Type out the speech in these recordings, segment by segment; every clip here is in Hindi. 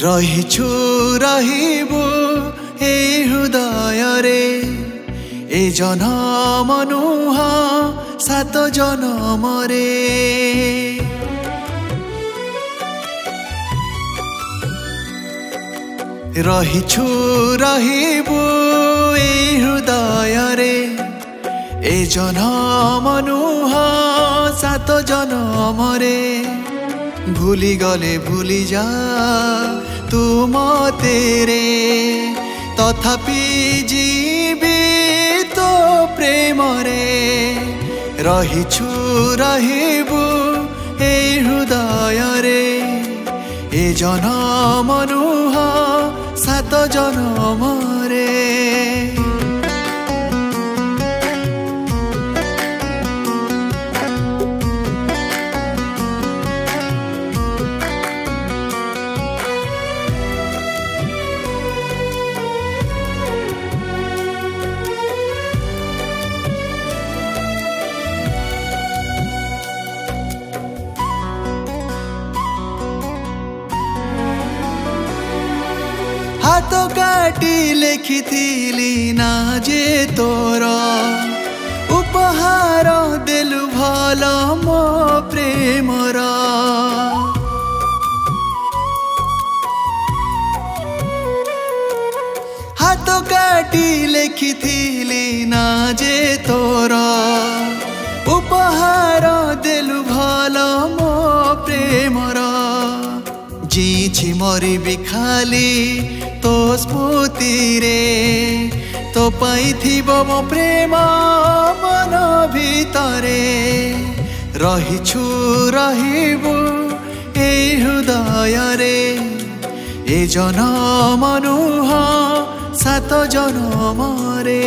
रहिछु रहिबु ए हृदय रे ए जनम नुह सात जनम रे रहिछु रहिबु ए हृदय रे ए जनम नुह सात जनम रे भूली गले भूली जा तू मते रे तथापि जीवित प्रेम रे रहिछु रहिबु ए हृदय रे ए जनम नुह सात जनम रे हाथ काटी लेखिथिली ना जे तोर उपहार देलु भल मो प्रेमर हाथ काटी लेखिथिली ना जे तोर उपहार देलु भल मो प्रेमर जीछि मरी खाली तो स्मृति रे तो पाइथिबो मो प्रेम मन भितरे रहिछु रहिबु ए हृदय रे ए जनम नुह सात जनम रे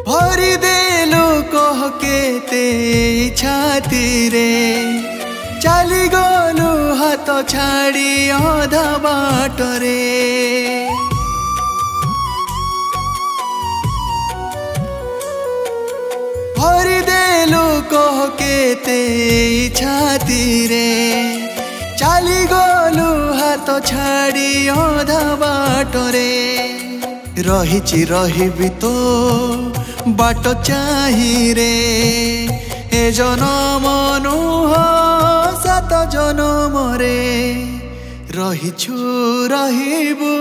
भरी देलु कह केते छाती रे चली गलु हाथ छाड़ी अधा बाट रे भरी देलु कह केते छाती रे चली गलु हाथ छाड़ी अधा बाट रे रहिछि रहिबि तो बाट चाहि रे ए जनम नुह सात जनम रे रहिछु रहिबु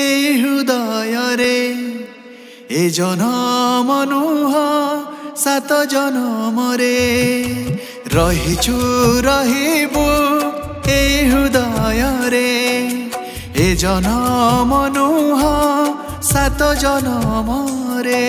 ए हृदय रे ए जनम नुह सात जनम रे रहिछु रहिबु ए हृदय रे ए जनम नुह सात जनम रे।